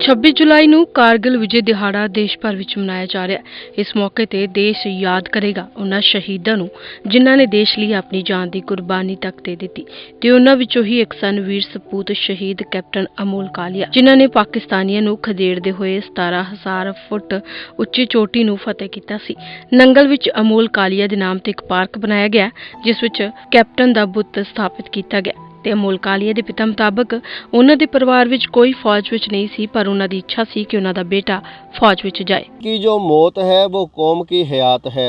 26 जुलाई ਨੂੰ ਕਾਰਗਿਲ ਵਿਜੇ ਦਿਹਾੜਾ ਦੇਸ਼ ਭਰ ਵਿੱਚ ਮਨਾਇਆ ਜਾ ਰਿਹਾ ਹੈ। ਇਸ ਮੌਕੇ ਤੇ ਦੇਸ਼ ਯਾਦ ਕਰੇਗਾ ਉਹਨਾਂ ਸ਼ਹੀਦਾਂ ਨੂੰ ਜਿਨ੍ਹਾਂ ਨੇ ਦੇਸ਼ ਲਈ ਆਪਣੀ ਜਾਨ ਦੀ ਕੁਰਬਾਨੀ ਤੱਕ ਦੇ ਦਿੱਤੀ ਤੇ ਉਹਨਾਂ ਵਿੱਚੋਂ ਹੀ ਇੱਕ ਸਨ ਵੀਰ ਸਪੂਤ ਸ਼ਹੀਦ ਕੈਪਟਨ ਅਮੋਲ ਕਾਲੀਆ ਜਿਨ੍ਹਾਂ ਨੇ ਪਾਕਿਸਤਾਨੀਆਂ ਨੂੰ ਖਦੇੜਦੇ ਹੋਏ 17,000 ਫੁੱਟ ਉੱਚੀ ਚੋਟੀ ਨੂੰ ਫਤਿਹ ਕੀਤਾ ਸੀ। ਨੰਗਲ ਵਿੱਚ ਅਮੋਲ ਕਾਲੀਆ ਦੇ ਨਾਮ ਤੇ ਇੱਕ ਪਾਰਕ ਬਣਾਇਆ ਗਿਆ ਜਿਸ ਵਿੱਚ ਕੈਪਟਨ ਦਾ ਬੁੱਤ ਸਥਾਪਿਤ ਕੀਤਾ ਗਿਆ। ਤੇ ਅਮੋਲ ਕਾਲੀਆ ਦੇ ਪਿਤਾ ਮੁਤਾਬਕ ਉਹਨਾਂ ਦੇ ਪਰਿਵਾਰ ਵਿੱਚ ਕੋਈ फौज ਵਿੱਚ नहीं सी पर ਉਹਨਾਂ ਦੀ ਇੱਛਾ ਸੀ ਕਿ ਉਹਨਾਂ ਦਾ बेटा फौज ਵਿੱਚ जाए। की जो मौत है वो कौम की हयात है,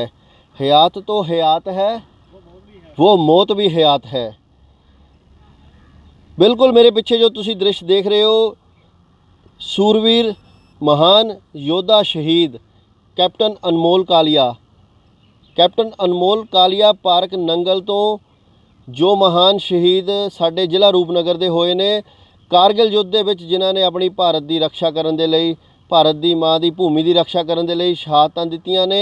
हयात तो हयात है, वो मौत भी हयात है। बिल्कुल मेरे पीछे जो तुसी दृश्य देख रहे हो, सूरवीर महान योद्धा शहीद कैप्टन अनमोल कालिया, कैप्टन अनमोल कालिया पार्क नंगल तो जो महान शहीद साडे जिला रूपनगर दे होए ने कारगिल युद्ध दे विच जिन्हां ने अपनी भारत की रक्षा करन दे लई, भारत की माँ की भूमि की रक्षा करन दे लई शहादतां दित्तियां ने।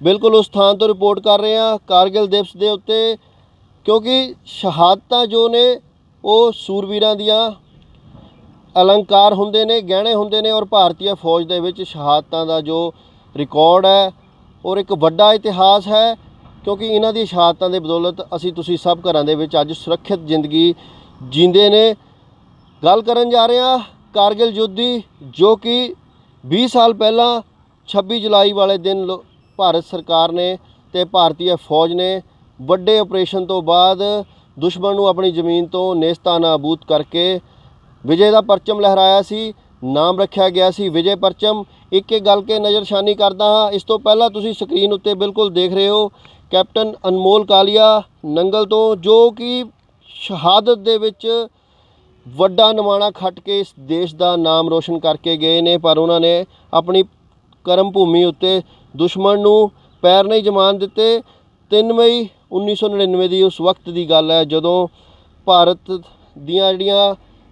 बिल्कुल उस स्थान तो रिपोर्ट कर रहे हैं कारगिल दिवस दे उत्ते, क्योंकि शहादतां जो ने वो सूरवीरां दियां अलंकार हुंदे ने, गहने हुंदे ने और भारतीय फौज दे विच शहादतां दा जो रिकॉर्ड है और एक वड्डा इतिहास है, क्योंकि इन्हां दी शहादतां दे बदौलत असीं तुसीं सब घरां दे विच अज सुरक्षित जिंदगी जींदे ने। गल करन जा रहे हैं कारगिल युद्ध दी, जो कि 20 साल पहला 26 जुलाई वाले दिन भारत सरकार ने ते भारतीय फौज ने वड्डे ऑपरेशन तो बाद दुश्मन नूं अपनी ज़मीन तो नेस्ता नाबूद करके विजय दा परचम लहराया सी। नाम रखा गया सी विजय परचम। एक एक गल के नज़रशानी करदा हाँ। इस तो पहला तुसीं स्क्रीन उत्ते बिल्कुल देख रहे हो कैप्टन अनमोल कालिया नंगल तो, जो कि शहादत दे विच वड्डा नमाणा खट के इस देश का नाम रोशन करके गए ने, पर उन्होंने अपनी कर्म भूमि उत्ते दुश्मन नूं पैर नहीं जमान दिते। 3 मई 1999 की उस वक्त की गल है जदों भारत दियां जिहड़ियां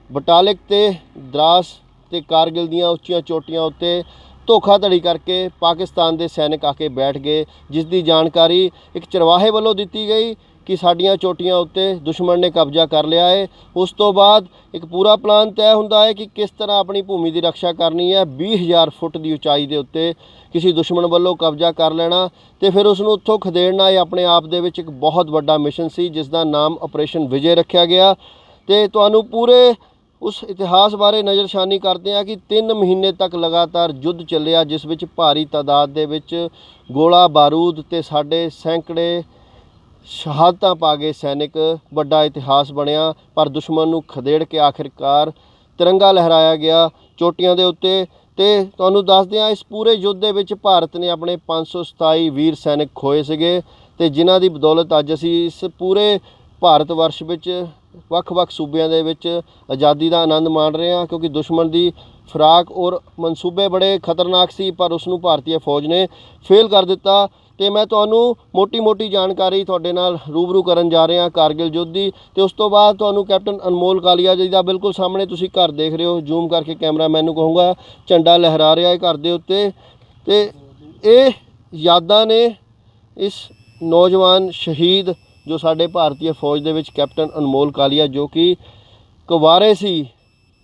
बटालिक ते द्रास ते कारगिल दियां उच्चियां चोटियां उत्ते धोखाधड़ी करके पाकिस्तान के सैनिक आके बैठ गए, जिसकी जानकारी एक चरवाहे वालों दी गई कि साड़ियाँ चोटियां उत्ते दुश्मन ने कब्जा कर लिया है। उस तो बाद एक पूरा प्लान तय हुंदा है कि किस तरह अपनी भूमि की रक्षा करनी है। 20,000 फुट की उचाई के उत्ते किसी दुश्मन वालों कब्जा कर लेना तो फिर उसनूं उत्थों खदेड़ना, ये अपने आप दे विच एक बहुत बड़ा मिशन सी जिसका नाम ऑपरेशन विजय रखा गया। तो तुहानूं पूरे उस इतिहास बारे नज़रशानी करते हैं कि 3 महीने तक लगातार युद्ध चलिया, जिस विच भारी तादाद दे विच गोला बारूद ते साडे सैकड़े शहादतां पा गए सैनिक। बड़ा इतिहास बनया, पर दुश्मन नूं खदेड़ के आखिरकार तिरंगा लहराया गया चोटियां दे उत्ते। ते तुहानूं दसदे हां इस पूरे युद्ध दे विच भारत ने अपने 527 वीर सैनिक खोए सीगे ते जिन्हां दी बदौलत अज असीं इस पूरे भारत वर्ष विच ਵੱਖ-ਵੱਖ सूबियां दे विच आज़ादी का आनंद माण रहे हैं, क्योंकि दुश्मन की खुराक और मनसूबे बड़े खतरनाक सी, पर उसनूं भारतीय फौज ने फेल कर दिता। तो मैं तुहानूं मोटी जानकारी तुहाडे नाल रूबरू करन जा रहा कारगिल युद्ध की। तो उस तो बाद तुहानूं कैप्टन अनमोल कालिया जी का बिल्कुल सामने तुसीं घर देख रहे हो, जूम करके कैमरा मैनूं कहूँगा, झंडा लहरा रहा है घर के उत्ते। तो ये यादां ने इस नौजवान शहीद जो साडे भारतीय फौज दे विच कैप्टन अनमोल कालिया, जो कि कुवारे सी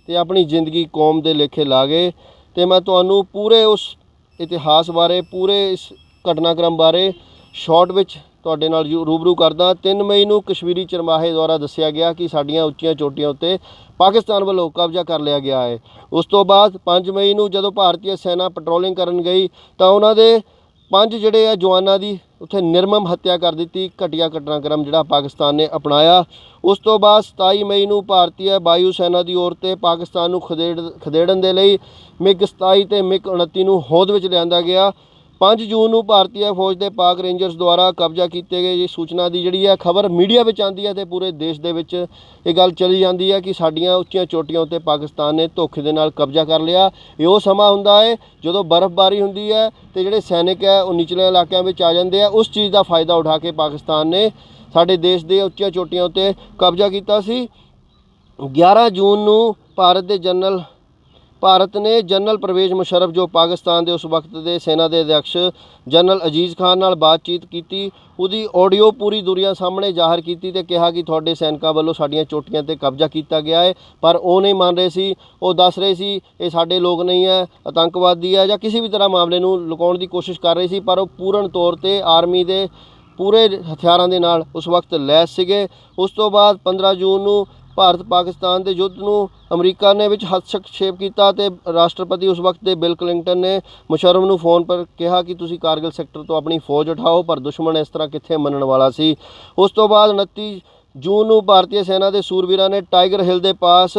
ते अपनी जिंदगी कौम दे लेखे ला गए। तो मैं तुहानूं पूरे उस इतिहास बारे, पूरे इस घटनाक्रम बारे शॉर्ट विच तुहाडे नाल रूबरू करदा। 3 मई नूं कश्मीरी चरमाहे द्वारा दस्सिया गया कि साडीआं उच्चियां चोटियां उत्ते पाकिस्तान वालों कब्जा कर लिया गया है। उस तो बाद 5 मई नूं जदों भारतीय सेना पेट्रोलिंग करन गई तो उन्हां दे 5 जिहड़े आ जवानां दी उत्थे निर्मम हत्या कर दी। घटिया घटनाक्रम जिहड़ा पाकिस्तान ने अपनाया। उस तो बाद 27 मई नूं भारतीय वायु सेना की ओर ते पाकिस्तान नूं खदेड़न दे लई मिग 27 ते मिग 29 नूं होंद विच लिआंदा गया। 5 जून नूं भारतीय फौज के पाक रेंजर्स द्वारा कब्जा किए गए सूचना की जिहड़ी है खबर मीडिया में आती है तो पूरे देश दे विच ये गल चली जाती है कि साडीआं उच्चियां चोटियां उत्ते पाकिस्तान ने धोखे दे नाल कब्जा कर लिया। ये वो समा हुंदा है जदों बर्फबारी हुंदी है तो जिहड़े सैनिक है वो निचले इलाकों में आ जाते हैं। उस चीज़ का फायदा उठा के पाकिस्तान ने साडे देश के उच्चियां चोटियां उत्ते कब्जा किया सी। 11 जून नूं भारत के जनरल ਭਾਰਤ ਨੇ ਜਨਰਲ ਪਰਵੇਜ਼ ਮੁਸ਼ਰਫ ਜੋ ਪਾਕਿਸਤਾਨ ਦੇ ਉਸ ਵਕਤ ਦੇ ਸੈਨਾ ਦੇ ਅਧਿਕਸ਼ ਜਨਰਲ ਅਜੀਜ਼ ਖਾਨ ਨਾਲ ਬਾਤਚੀਤ ਕੀਤੀ, ਉਹਦੀ ਆਡੀਓ ਪੂਰੀ ਦੁਨੀਆ ਸਾਹਮਣੇ ਜ਼ਾਹਰ ਕੀਤੀ ਤੇ ਕਿਹਾ ਕਿ ਤੁਹਾਡੇ ਸੈਨਿਕਾਂ ਵੱਲੋਂ ਸਾਡੀਆਂ ਚੋਟੀਆਂ ਤੇ ਕਬਜ਼ਾ ਕੀਤਾ ਗਿਆ ਹੈ। ਪਰ ਉਹ ਨਹੀਂ ਮੰਨ ਰਹੇ ਸੀ। ਉਹ ਦੱਸ ਰਹੇ ਸੀ ਇਹ ਸਾਡੇ ਲੋਕ ਨਹੀਂ ਹੈ, ਆਤੰਕਵਾਦੀ ਹੈ ਜਾਂ ਕਿਸੇ ਵੀ ਤਰ੍ਹਾਂ ਮਾਮਲੇ ਨੂੰ ਲੁਕਾਉਣ ਦੀ ਕੋਸ਼ਿਸ਼ ਕਰ ਰਹੇ ਸੀ। ਪਰ ਉਹ ਪੂਰਨ ਤੌਰ ਤੇ ਆਰਮੀ ਦੇ ਪੂਰੇ ਹਥਿਆਰਾਂ ਦੇ ਨਾਲ ਉਸ ਵਕਤ ਲੈਸ ਸੀਗੇ। ਉਸ ਤੋਂ ਬਾਅਦ 15 ਜੂਨ ਨੂੰ ਭਾਰਤ ਪਾਕਿਸਤਾਨ ਦੇ ਯੁੱਧ ਨੂੰ ਅਮਰੀਕਾ ਨੇ ਵਿੱਚ ਹਸਤਕਸ਼ੇਪ ਕੀਤਾ ਤੇ ਰਾਸ਼ਟਰਪਤੀ ਉਸ ਵਕਤ ਦੇ ਬਿਲ ਕਲਿੰਟਨ ਨੇ ਮੁਸ਼ਰਫ ਨੂੰ ਫੋਨ ਪਰ ਕਿਹਾ ਕਿ ਤੁਸੀਂ ਕਾਰਗਿਲ ਸੈਕਟਰ ਤੋਂ ਆਪਣੀ ਫੌਜ ਉਠਾਓ, ਪਰ ਦੁਸ਼ਮਣ ਇਸ ਤਰ੍ਹਾਂ ਕਿੱਥੇ ਮੰਨਣ ਵਾਲਾ ਸੀ। ਉਸ ਤੋਂ ਬਾਅਦ 29 ਜੂਨ ਨੂੰ ਭਾਰਤੀ ਸੈਨਾ ਦੇ ਸੂਰਬੀਰਾਂ ਨੇ ਟਾਈਗਰ ਹਿੱਲ ਦੇ ਪਾਸ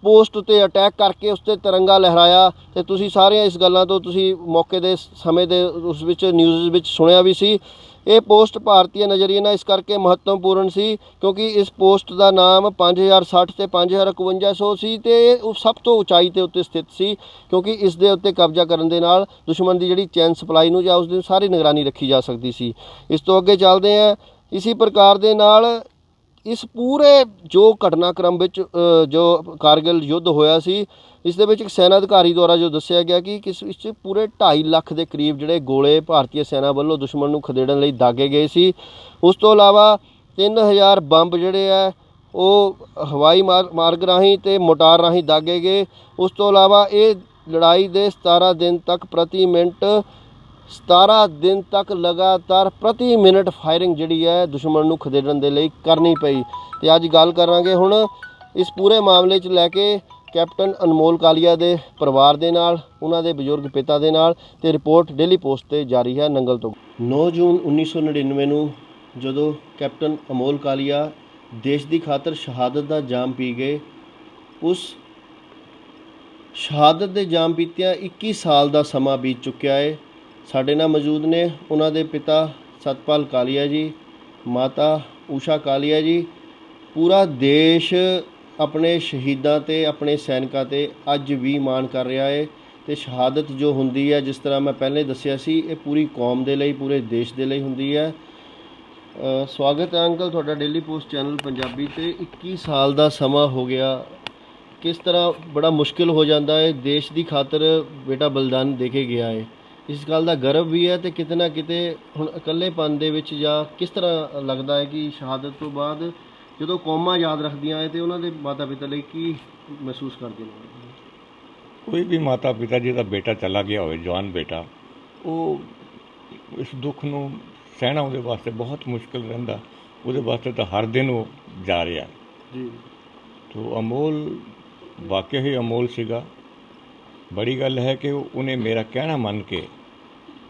ਪੋਸਟ ਉੱਤੇ ਅਟੈਕ ਕਰਕੇ ਉਸ 'ਤੇ ਤਿਰੰਗਾ ਲਹਿਰਾਇਆ ਤੇ ਤੁਸੀਂ ਸਾਰੀਆਂ ਇਸ ਗੱਲਾਂ ਤੋਂ ਤੁਸੀਂ ਮੌਕੇ ਦੇ ਸਮੇਂ ਦੇ ਉਸ ਵਿੱਚ ਨਿਊਜ਼ ਵਿੱਚ ਸੁਣਿਆ ਵੀ ਸੀ। ਇਹ ਪੋਸਟ ਭਾਰਤੀ ਨਜ਼ਰੀਏ ਨਾਲ ਇਸ ਕਰਕੇ ਮਹੱਤਵਪੂਰਨ ਸੀ ਕਿਉਂਕਿ ਇਸ ਪੋਸਟ ਦਾ ਨਾਮ 5060 ਤੇ 5051 ਸੀ ਤੇ ਉਹ ਸਭ ਤੋਂ ਉਚਾਈ ਤੇ ਉੱਤੇ ਸਥਿਤ ਸੀ ਕਿਉਂਕਿ ਇਸ ਦੇ ਉੱਤੇ ਕਬਜ਼ਾ ਕਰਨ ਦੇ ਨਾਲ ਦੁਸ਼ਮਣ ਦੀ ਜਿਹੜੀ ਚੈਨ ਸਪਲਾਈ ਨੂੰ ਜਾਂ ਉਸ ਦੀ ਸਾਰੀ ਨਿਗਰਾਨੀ ਰੱਖੀ ਜਾ ਸਕਦੀ ਸੀ। ਇਸ ਤੋਂ ਅੱਗੇ ਚੱਲਦੇ ਹਾਂ। ਇਸੇ ਪ੍ਰਕਾਰ ਦੇ ਨਾਲ ਇਸ ਪੂਰੇ ਜੋ ਘਟਨਾਕ੍ਰਮ ਵਿੱਚ ਜੋ ਕਾਰਗਿਲ ਯੁੱਧ ਹੋਇਆ ਸੀ, ਇਸ ਦੇ ਵਿੱਚ ਇੱਕ ਸੈਨਾ ਅਧਿਕਾਰੀ ਦੁਆਰਾ ਜੋ ਦੱਸਿਆ ਗਿਆ ਕਿ ਇਸ ਵਿੱਚ ਪੂਰੇ 2.5 ਲੱਖ ਦੇ ਕਰੀਬ ਜਿਹੜੇ ਗੋਲੇ ਭਾਰਤੀ ਸੈਨਾ ਵੱਲੋਂ ਦੁਸ਼ਮਣ ਨੂੰ ਖਦੇੜਨ ਲਈ ਦਾਗੇ ਗਏ ਸੀ। ਉਸ ਤੋਂ ਇਲਾਵਾ 3000 ਬੰਬ ਜਿਹੜੇ ਹੈ ਉਹ ਹਵਾਈ ਮਾਰਗ ਰਾਹੀਂ ਤੇ ਮੋਟਾਰ ਰਾਹੀਂ ਦਾਗੇ ਗਏ। ਉਸ ਤੋਂ ਇਲਾਵਾ ਇਹ ਲੜਾਈ ਦੇ 17 ਦਿਨ ਤੱਕ ਪ੍ਰਤੀ ਮਿੰਟ 17 ਦਿਨ ਤੱਕ ਲਗਾਤਾਰ ਪ੍ਰਤੀ ਮਿੰਟ ਫਾਇਰਿੰਗ ਜਿਹੜੀ ਹੈ ਦੁਸ਼ਮਣ ਨੂੰ ਖਦੇੜਨ ਦੇ ਲਈ ਕਰਨੀ ਪਈ। ਤੇ ਅੱਜ ਗੱਲ ਕਰਾਂਗੇ ਹੁਣ ਇਸ ਪੂਰੇ ਮਾਮਲੇ 'ਚ ਲੈ ਕੇ ਕੈਪਟਨ ਅਨਮੋਲ ਕਾਲੀਆ ਦੇ ਪਰਿਵਾਰ ਦੇ ਨਾਲ, ਉਹਨਾਂ ਦੇ ਬਜ਼ੁਰਗ ਪਿਤਾ ਦੇ ਨਾਲ। ਤੇ ਰਿਪੋਰਟ ਡੇਲੀ ਪੋਸਟ ਤੇ ਜਾਰੀ ਹੈ ਨੰਗਲ ਤੋਂ। 9 ਜੂਨ 1999 ਨੂੰ ਜਦੋਂ ਕੈਪਟਨ ਅਨਮੋਲ ਕਾਲੀਆ ਦੇਸ਼ ਦੀ ਖਾਤਰ ਸ਼ਹਾਦਤ ਦਾ ਜਾਮ ਪੀ ਗਏ, ਉਸ ਸ਼ਹਾਦਤ ਦੇ ਜਾਮ ਪੀਤਿਆਂ 21 ਸਾਲ ਦਾ ਸਮਾਂ ਬੀਤ ਚੁੱਕਿਆ ਹੈ। ਸਾਡੇ ਨਾਲ ਮੌਜੂਦ ਨੇ ਉਹਨਾਂ ਦੇ ਪਿਤਾ ਸਤਪਾਲ ਕਾਲੀਆ ਜੀ, ਮਾਤਾ ਊਸ਼ਾ ਕਾਲੀਆ ਜੀ। ਪੂਰਾ ਦੇਸ਼ ਆਪਣੇ ਸ਼ਹੀਦਾਂ ਤੇ ਆਪਣੇ ਸੈਨਿਕਾਂ ਤੇ ਅੱਜ ਵੀ ਮਾਣ ਕਰ ਰਿਹਾ ਹੈ ਤੇ ਸ਼ਹਾਦਤ ਜੋ ਹੁੰਦੀ ਹੈ, ਜਿਸ ਤਰ੍ਹਾਂ ਮੈਂ ਪਹਿਲੇ ਦੱਸਿਆ ਸੀ, ਇਹ ਪੂਰੀ ਕੌਮ ਦੇ ਲਈ, ਪੂਰੇ ਦੇਸ਼ ਦੇ ਲਈ ਹੁੰਦੀ ਹੈ। ਸਵਾਗਤ ਹੈ ਅੰਕਲ ਤੁਹਾਡਾ ਡੇਲੀ ਪੋਸਟ ਚੈਨਲ ਪੰਜਾਬੀ ਤੇ। 21 ਸਾਲ ਦਾ ਸਮਾਂ ਹੋ ਗਿਆ, ਕਿਸ ਤਰ੍ਹਾਂ ਬੜਾ ਮੁਸ਼ਕਿਲ ਹੋ ਜਾਂਦਾ ਹੈ। ਦੇਸ਼ ਦੀ ਖਾਤਰ ਬੇਟਾ ਬਲਿਦਾਨ ਦੇ ਕੇ ਗਿਆ ਹੈ, ਇਸ ਗੱਲ ਦਾ ਗਰਵ ਵੀ ਹੈ ਤੇ ਕਿਤੇ ਨਾ ਕਿਤੇ ਹੁਣ ਇਕੱਲੇਪਨ ਦੇ ਵਿੱਚ ਜਾਂ ਕਿਸ ਤਰ੍ਹਾਂ ਲੱਗਦਾ ਹੈ ਕਿ ਸ਼ਹਾਦਤ ਤੋਂ ਬਾਅਦ ਜਦੋਂ ਕੌਮਾਂ ਯਾਦ ਰੱਖਦੀਆਂ ਹੈ ਤੇ ਉਹਨਾਂ ਦੇ ਮਾਤਾ ਪਿਤਾ ਲਈ ਕੀ ਮਹਿਸੂਸ ਕਰਦੇ ਨੇ? ਕੋਈ ਵੀ ਮਾਤਾ ਪਿਤਾ ਜਿਹਦਾ ਬੇਟਾ ਚਲਾ ਗਿਆ ਹੋਵੇ, ਜਵਾਨ ਬੇਟਾ, ਉਹ ਇਸ ਦੁੱਖ ਨੂੰ ਸਹਿਣਾ ਉਹਦੇ ਵਾਸਤੇ ਬਹੁਤ ਮੁਸ਼ਕਿਲ ਰਹਿੰਦਾ। ਉਹਦੇ ਵਾਸਤੇ ਤਾਂ ਹਰ ਦਿਨ ਉਹ ਜਾ ਰਿਹਾ ਜੀ। ਤੋ ਅਮੋਲ ਵਾਕਿਆ ਹੀ ਅਮੋਲ ਸੀਗਾ। ਬੜੀ ਗੱਲ ਹੈ ਕਿ ਉਹਨੇ ਮੇਰਾ ਕਹਿਣਾ ਮੰਨ ਕੇ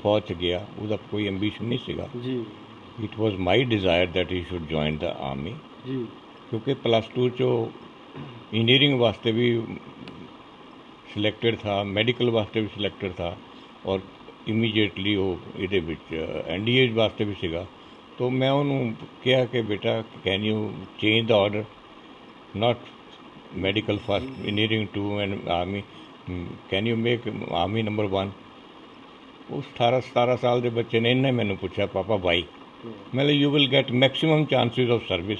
ਫੌਜ 'ਚ ਗਿਆ। ਉਹਦਾ ਕੋਈ ਐਂਬੀਸ਼ਨ ਨਹੀਂ ਸੀਗਾ ਜੀ। It was my desire that he should join the army ਜੀ। ਕਿਉਂਕਿ +2 'ਚੋਂ ਇੰਜੀਨੀਅਰਿੰਗ ਵਾਸਤੇ ਵੀ ਸਿਲੈਕਟਡ ਥਾ, ਮੈਡੀਕਲ ਵਾਸਤੇ ਵੀ ਸਿਲੈਕਟਡ ਥਾ ਔਰ ਇਮੀਡੀਏਟਲੀ ਉਹ ਇਹਦੇ ਵਿੱਚ NDA ਵਾਸਤੇ ਵੀ ਸੀਗਾ। ਤੋ ਮੈਂ ਉਹਨੂੰ ਕਿਹਾ ਕਿ ਬੇਟਾ can you change the order, not medical first, engineering 2 and army, can you make army number 1। ਉਸ 18-17 ਸਾਲ ਦੇ ਬੱਚੇ ਨੇ ਇਹਨੇ ਮੈਨੂੰ ਪੁੱਛਿਆ ਪਾਪਾ ਵਾਈ? ਮੈਂ ਕਿਹਾ you will get maximum chances of service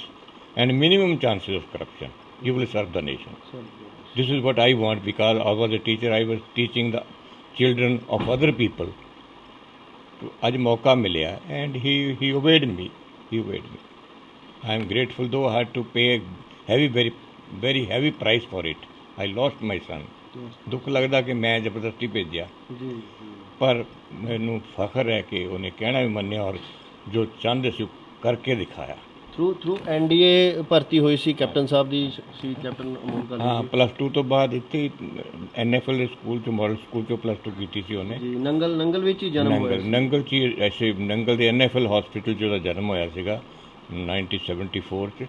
and minimum chances of corruption, you will serve the nation. This is what I want because I was a teacher, I was teaching the children of other people. So, आज मौका मिला and he obeyed me. He obeyed me. I am grateful though I had to pay a heavy, very heavy price for it. I lost my son. दुख लगता कि मैं जबरदस्ती भेजा, पर मैनू फख्र है कि उन्हें कहना भी मन्निया और जो चाहते सी करके दिखाया। ਥਰੂ NDA ਭਰਤੀ ਹੋਈ ਸੀ ਕੈਪਟਨ ਸਾਹਿਬ ਦੀ ਸੀ ਕੈਪਟਨ ਅਮੋਲ ਕਾਲੀਆ। ਹਾਂ, +2 ਤੋਂ ਬਾਅਦ ਇੱਥੇ NFL ਦੇ ਸਕੂਲ 'ਚ, ਮਾਡਲ ਸਕੂਲ 'ਚੋਂ +2 ਕੀਤੀ ਸੀ ਉਹਨੇ ਜੀ। ਨੰਗਲ ਵਿੱਚ ਹੀ ਜਨਮ ਹੋਇਆ ਸੀ। ਨੰਗਲ 'ਚ ਹੀ, ਐਸੇ ਨੰਗਲ ਦੇ NFL ਹਸਪੀਟਲ 'ਚ ਉਹਦਾ ਜਨਮ ਹੋਇਆ ਸੀਗਾ 1974 'ਚ।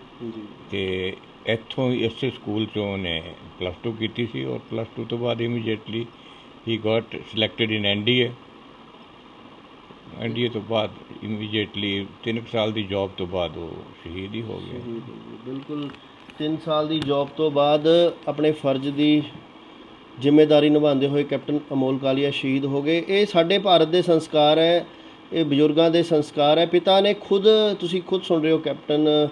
ਤੇ ਇੱਥੋਂ ਇਸੇ ਸਕੂਲ 'ਚੋਂ ਉਹਨੇ +2 ਕੀਤੀ ਸੀ ਔਰ +2 ਤੋਂ ਬਾਅਦ ਇਮੀਡੀਏਟਲੀ ਹੀ ਗਾਟ ਸਿਲੈਕਟਡ ਇਨ NDA। NDA ਤੋਂ ਬਾਅਦ ਇਮੀਡੀਏਟਲੀ 3 ਸਾਲ ਦੀ ਜੌਬ ਤੋਂ ਬਾਅਦ ਉਹ ਸ਼ਹੀਦ ਹੀ ਹੋ ਗਿਆ। ਬਿਲਕੁਲ 3 ਸਾਲ ਦੀ ਜੌਬ ਤੋਂ ਬਾਅਦ ਆਪਣੇ ਫਰਜ਼ ਦੀ ਜ਼ਿੰਮੇਵਾਰੀ ਨਿਭਾਉਂਦੇ ਹੋਏ ਕੈਪਟਨ ਅਮੋਲ ਕਾਲੀਆ ਸ਼ਹੀਦ ਹੋ ਗਏ। ਇਹ ਸਾਡੇ ਭਾਰਤ ਦੇ ਸੰਸਕਾਰ ਹੈ, ਇਹ ਬਜ਼ੁਰਗਾਂ ਦੇ ਸੰਸਕਾਰ ਹੈ। ਪਿਤਾ ਨੇ ਖੁਦ, ਤੁਸੀਂ ਖੁਦ ਸੁਣ ਰਹੇ ਹੋ, ਕੈਪਟਨ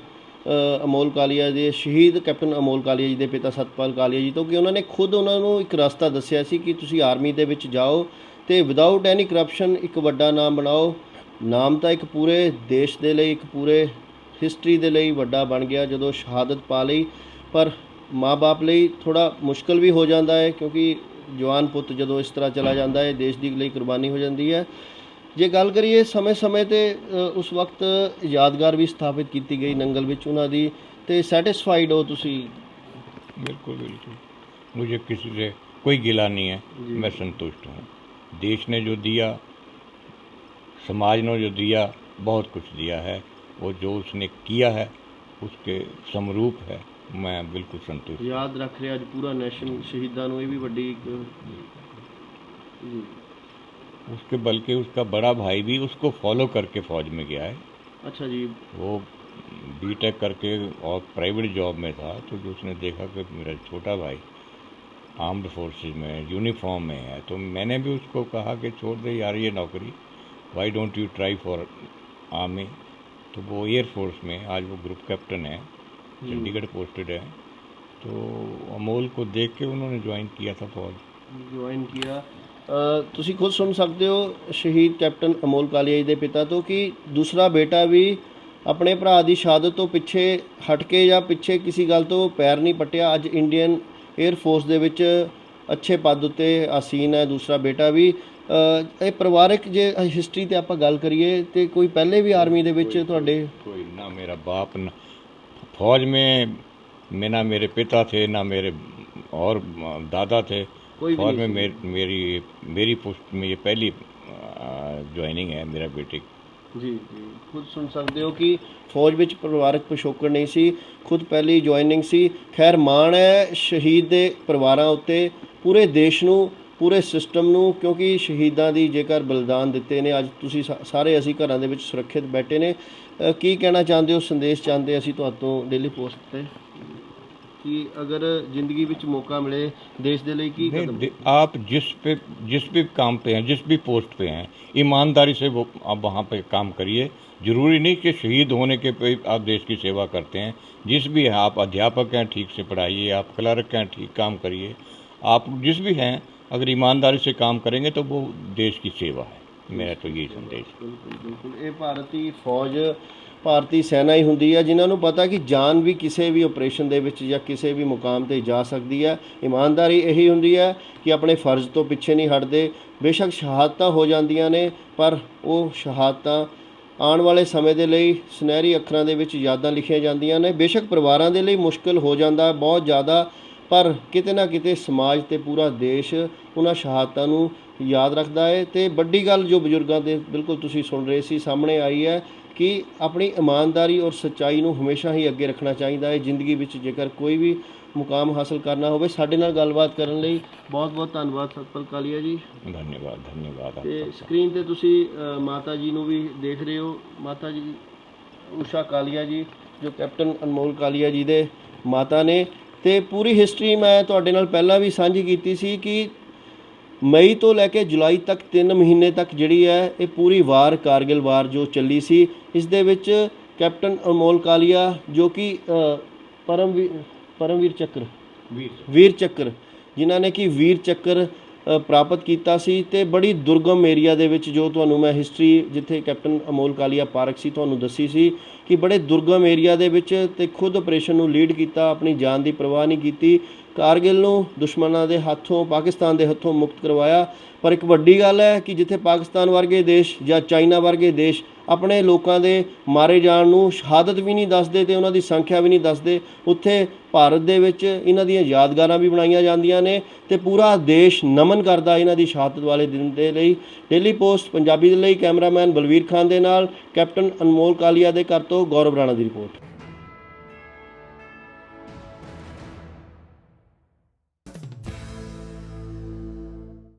ਅਮੋਲ ਕਾਲੀਆ ਦੇ ਸ਼ਹੀਦ ਕੈਪਟਨ ਅਮੋਲ ਕਾਲੀਆ ਜੀ ਦੇ ਪਿਤਾ ਸਤਪਾਲ ਕਾਲੀਆ ਜੀ ਤੋਂ ਕਿ ਉਹਨਾਂ ਨੇ ਖੁਦ ਉਹਨਾਂ ਨੂੰ ਇੱਕ ਰਸਤਾ ਦੱਸਿਆ ਸੀ ਕਿ ਤੁਸੀਂ ਆਰਮੀ ਦੇ ਵਿੱਚ ਜਾਓ ਤੇ ਵਿਦਆਊਟ ਐਨੀ ਕਰਪਸ਼ਨ ਇੱਕ ਵੱਡਾ ਨਾਮ ਬਣਾਓ। ਨਾਮ ਤਾਂ ਇੱਕ ਪੂਰੇ ਦੇਸ਼ ਦੇ ਲਈ, ਇੱਕ ਪੂਰੇ ਹਿਸਟਰੀ ਦੇ ਲਈ ਵੱਡਾ ਬਣ ਗਿਆ ਜਦੋਂ ਸ਼ਹਾਦਤ ਪਾ ਲਈ, ਪਰ ਮਾਂ-ਬਾਪ ਲਈ ਥੋੜ੍ਹਾ ਮੁਸ਼ਕਲ ਵੀ ਹੋ ਜਾਂਦਾ ਹੈ ਕਿਉਂਕਿ ਜਵਾਨ ਪੁੱਤ ਜਦੋਂ ਇਸ ਤਰ੍ਹਾਂ ਚਲਾ ਜਾਂਦਾ ਹੈ ਦੇਸ਼ ਦੀ ਲਈ ਕੁਰਬਾਨੀ ਹੋ ਜਾਂਦੀ ਹੈ। ਜੇ ਗੱਲ ਕਰੀਏ ਸਮੇਂ-ਸਮੇਂ 'ਤੇ ਉਸ ਵਕਤ ਯਾਦਗਾਰ ਵੀ ਸਥਾਪਿਤ ਕੀਤੀ ਗਈ ਨੰਗਲ ਵਿੱਚ ਉਹਨਾਂ ਦੀ, ਤੇ ਸੈਟਿਸਫਾਈਡ ਹੋ ਤੁਸੀਂ? बिल्कुल बिल्कुल, मुझे किसी से कोई गिला नहीं है, जी। मैं संतुष्ट हूँ। देश ने जो दिया, समाज ने जो दिया, बहुत कुछ दिया है। वो जो उसने किया है उसके समरूप है, मैं बिल्कुल संतुष्ट हूँ। ਯਾਦ ਰੱਖ ਰਿਹਾ ਅੱਜ ਪੂਰਾ ਨੈਸ਼ਨ ਸ਼ਹੀਦਾਂ ਨੂੰ, ਇਹ ਵੀ ਵੱਡੀ ਇੱਕ ਜੀ। उसके बल्कि उसका बड़ा भाई भी उसको फॉलो करके फौज में गया है। अच्छा जी। वो बीटेक करके और प्राइवेट जॉब में था, तो जो उसने देखा कि मेरा छोटा भाई आर्म्ड फोर्सेस में यूनिफॉर्म में है, तो मैंने भी उसको कहा कि छोड़ दे यार ये नौकरी, why don't you try for army. तो वो एयरफोर्स में आज वो ग्रुप कैप्टन है, चंडीगढ़ पोस्टेड है। तो अमोल को देख के उन्होंने ज्वाइन किया था फौज। ਜੁਆਇਨ ਕੀਤਾ। ਤੁਸੀਂ ਖੁਦ ਸੁਣ ਸਕਦੇ ਹੋ ਸ਼ਹੀਦ ਕੈਪਟਨ ਅਮੋਲ ਕਾਲੀਆ ਜੀ ਦੇ ਪਿਤਾ ਤੋਂ ਕਿ ਦੂਸਰਾ ਬੇਟਾ ਵੀ ਆਪਣੇ ਭਰਾ ਦੀ ਸ਼ਹਾਦਤ ਤੋਂ ਪਿੱਛੇ ਹਟ ਕੇ ਜਾਂ ਪਿੱਛੇ ਕਿਸੇ ਗੱਲ ਤੋਂ ਪੈਰ ਨਹੀਂ ਪੱਟਿਆ। ਅੱਜ ਇੰਡੀਅਨ 에ਅਰ ਫੋਰਸ ਦੇ ਵਿੱਚ ਅੱਛੇ ਪਦ ਉੱਤੇ ਆਸੀਨ ਹੈ ਦੂਸਰਾ ਬੇਟਾ ਵੀ। ਇਹ ਪਰਿਵਾਰਕ ਜੇ ਹਿਸਟਰੀ 'ਤੇ ਆਪਾਂ ਗੱਲ ਕਰੀਏ ਤੇ ਕੋਈ ਪਹਿਲੇ ਵੀ ਆਰਮੀ ਦੇ ਵਿੱਚ ਤੁਹਾਡੇ? कोई ना मेरा बाप न फौज में ना मेरे पिता थे, ना मेरे और दादा थे। कोई भी फौज नहीं में मेरी पोस्ट में ये पहली ज्वाइनिंग है मेरा बेटे की। ਜੀ ਜੀ, ਖੁਦ ਸੁਣ ਸਕਦੇ ਹੋ ਕਿ ਫੌਜ ਵਿੱਚ ਪਰਿਵਾਰਕ ਪਿਛੋਕੜ ਨਹੀਂ ਸੀ, ਖੁਦ ਪਹਿਲੀ ਜੁਆਇਨਿੰਗ ਸੀ। ਖੈਰ ਮਾਣ ਹੈ ਸ਼ਹੀਦ ਦੇ ਪਰਿਵਾਰਾਂ ਉੱਤੇ, ਪੂਰੇ ਦੇਸ਼ ਨੂੰ, ਪੂਰੇ ਸਿਸਟਮ ਨੂੰ, ਕਿਉਂਕਿ ਸ਼ਹੀਦਾਂ ਦੀ ਜੇਕਰ ਬਲਿਦਾਨ ਦਿੱਤੇ ਨੇ ਅੱਜ ਤੁਸੀਂ ਸਾਰੇ ਅਸੀਂ ਘਰਾਂ ਦੇ ਵਿੱਚ ਸੁਰੱਖਿਅਤ ਬੈਠੇ ਨੇ। ਕੀ ਕਹਿਣਾ ਚਾਹੁੰਦੇ ਹੋ, ਸੰਦੇਸ਼ ਚਾਹੁੰਦੇ ਅਸੀਂ ਤੁਹਾਤੋਂ ਡੇਲੀ ਪੋਸਟ 'ਤੇ कि अगर ज़िंदगी विच मौका मिले देश के लिए की कदम? आप जिस भी काम पे हैं, जिस भी पोस्ट पे हैं, ईमानदारी से वो आप वहाँ पे काम करिए। ज़रूरी नहीं कि शहीद होने के पे आप देश की सेवा करते हैं। जिस भी हैं, आप अध्यापक हैं ठीक से पढ़ाइए, आप क्लर्क हैं ठीक काम करिए, आप जिस भी हैं अगर ईमानदारी से काम करेंगे तो वो देश की सेवा है। मेरा तो यही संदेश। बिल्कुल बिल्कुल, ये भारतीय फौज ਭਾਰਤੀ ਸੈਨਾ ਹੀ ਹੁੰਦੀ ਹੈ ਜਿਨ੍ਹਾਂ ਨੂੰ ਪਤਾ ਕਿ ਜਾਨ ਵੀ ਕਿਸੇ ਵੀ ਆਪਰੇਸ਼ਨ ਦੇ ਵਿੱਚ ਜਾਂ ਕਿਸੇ ਵੀ ਮੁਕਾਮ ਤੇ ਜਾ ਸਕਦੀ ਹੈ। ਇਮਾਨਦਾਰੀ ਇਹੀ ਹੁੰਦੀ ਹੈ ਕਿ ਆਪਣੇ ਫਰਜ਼ ਤੋਂ ਪਿੱਛੇ ਨਹੀਂ ਹਟਦੇ। ਬੇਸ਼ੱਕ ਸ਼ਹਾਦਤਾਂ ਹੋ ਜਾਂਦੀਆਂ ਨੇ ਪਰ ਉਹ ਸ਼ਹਾਦਤਾਂ ਆਉਣ ਵਾਲੇ ਸਮੇਂ ਦੇ ਲਈ ਸੁਨਹਿਰੀ ਅੱਖਰਾਂ ਦੇ ਵਿੱਚ ਯਾਦਾਂ ਲਿਖੀਆਂ ਜਾਂਦੀਆਂ ਨੇ। ਬੇਸ਼ੱਕ ਪਰਿਵਾਰਾਂ ਦੇ ਲਈ ਮੁਸ਼ਕਲ ਹੋ ਜਾਂਦਾ ਬਹੁਤ ਜ਼ਿਆਦਾ, ਪਰ ਕਿਤੇ ਨਾ ਕਿਤੇ ਸਮਾਜ ਤੇ ਪੂਰਾ ਦੇਸ਼ ਉਹਨਾਂ ਸ਼ਹਾਦਤਾਂ ਨੂੰ ਯਾਦ ਰੱਖਦਾ ਹੈ। ਤੇ ਵੱਡੀ ਗੱਲ ਜੋ ਬਜ਼ੁਰਗਾਂ ਦੇ ਬਿਲਕੁਲ ਤੁਸੀਂ ਸੁਣ ਰਹੇ ਸੀ ਸਾਹਮਣੇ ਆਈ ਹੈ ਕਿ ਆਪਣੀ ਇਮਾਨਦਾਰੀ ਔਰ ਸੱਚਾਈ ਨੂੰ ਹਮੇਸ਼ਾ ਹੀ ਅੱਗੇ ਰੱਖਣਾ ਚਾਹੀਦਾ ਹੈ ਜ਼ਿੰਦਗੀ ਵਿੱਚ ਜੇਕਰ ਕੋਈ ਵੀ ਮੁਕਾਮ ਹਾਸਲ ਕਰਨਾ ਹੋਵੇ। ਸਾਡੇ ਨਾਲ ਗੱਲਬਾਤ ਕਰਨ ਲਈ ਬਹੁਤ ਬਹੁਤ ਧੰਨਵਾਦ ਸਤਪਾਲ ਕਾਲੀਆ ਜੀ। धन्यवाद ਤੇ ਸਕਰੀਨ ਤੇ ਤੁਸੀਂ ਮਾਤਾ ਜੀ ਨੂੰ ਵੀ ਦੇਖ ਰਹੇ ਹੋ, ਮਾਤਾ ਜੀ ਊਸ਼ਾ ਕਾਲੀਆ ਜੀ ਜੋ ਕੈਪਟਨ ਅਨਮੋਲ ਕਾਲੀਆ ਜੀ ਦੇ ਮਾਤਾ ਨੇ। ਤੇ ਪੂਰੀ ਹਿਸਟਰੀ ਮੈਂ ਤੁਹਾਡੇ ਨਾਲ ਪਹਿਲਾਂ ਵੀ ਸਾਂਝੀ ਕੀਤੀ ਸੀ ਕਿ ਮਈ ਤੋਂ ਲੈ ਕੇ ਜੁਲਾਈ ਤੱਕ 3 ਮਹੀਨੇ ਤੱਕ ਜਿਹੜੀ ਹੈ ਇਹ ਪੂਰੀ ਵਾਰ ਕਾਰਗਿਲ ਵਾਰ ਜੋ ਚੱਲੀ ਸੀ, ਇਸ ਦੇ ਵਿੱਚ ਕੈਪਟਨ ਅਨਮੋਲ ਕਾਲੀਆ ਜੋ ਕਿ ਵੀਰ ਚੱਕਰ ਜਿਨ੍ਹਾਂ ਨੇ ਕਿ ਵੀਰ ਚੱਕਰ ਪ੍ਰਾਪਤ ਕੀਤਾ ਸੀ। ਤੇ ਬੜੀ ਦੁਰਗਮ ਏਰੀਆ ਦੇ ਵਿੱਚ ਜੋ ਤੁਹਾਨੂੰ ਮੈਂ ਹਿਸਟਰੀ ਜਿੱਥੇ ਕੈਪਟਨ ਅਨਮੋਲ ਕਾਲੀਆ ਪਾਰਕ ਸੀ ਤੁਹਾਨੂੰ ਦੱਸੀ ਸੀ ਕਿ ਬੜੇ ਦੁਰਗਮ ਏਰੀਆ ਦੇ ਵਿੱਚ ਤੇ ਖੁਦ ਆਪਰੇਸ਼ਨ ਨੂੰ ਲੀਡ ਕੀਤਾ, ਆਪਣੀ ਜਾਨ ਦੀ ਪਰਵਾਹ ਨਹੀਂ ਕੀਤੀ, ਕਾਰਗਿਲ ਨੂੰ ਦੁਸ਼ਮਣਾਂ ਦੇ ਹੱਥੋਂ ਪਾਕਿਸਤਾਨ ਦੇ ਹੱਥੋਂ ਮੁਕਤ ਕਰਵਾਇਆ। ਪਰ ਇੱਕ ਵੱਡੀ ਗੱਲ ਹੈ ਕਿ ਜਿੱਥੇ ਪਾਕਿਸਤਾਨ ਵਰਗੇ ਦੇਸ਼ ਜਾਂ ਚਾਈਨਾ ਵਰਗੇ ਦੇਸ਼ ਆਪਣੇ ਲੋਕਾਂ ਦੇ ਮਾਰੇ ਜਾਣ ਨੂੰ ਸ਼ਹਾਦਤ ਵੀ ਨਹੀਂ ਦੱਸਦੇ ਤੇ ਉਹਨਾਂ ਦੀ ਸੰਖਿਆ ਵੀ ਨਹੀਂ ਦੱਸਦੇ, ਉੱਥੇ ਭਾਰਤ ਦੇ ਵਿੱਚ ਇਹਨਾਂ ਦੀਆਂ ਯਾਦਗਾਰਾਂ ਵੀ ਬਣਾਈਆਂ ਜਾਂਦੀਆਂ ਨੇ ਤੇ ਪੂਰਾ ਦੇਸ਼ ਨਮਨ ਕਰਦਾ ਇਹਨਾਂ ਦੀ ਸ਼ਹਾਦਤ ਵਾਲੇ ਦਿਨ ਦੇ ਲਈ। ਡੇਲੀ ਪੋਸਟ ਪੰਜਾਬੀ ਦੇ ਲਈ ਕੈਮਰਾਮੈਨ ਬਲਵੀਰ ਖਾਨ ਦੇ ਨਾਲ ਕੈਪਟਨ ਅਨਮੋਲ ਕਾਲੀਆ ਦੇ ਘਰ ਤੋਂ ਗੌਰਵ ਰਾਣਾ ਦੀ ਰਿਪੋਰਟ।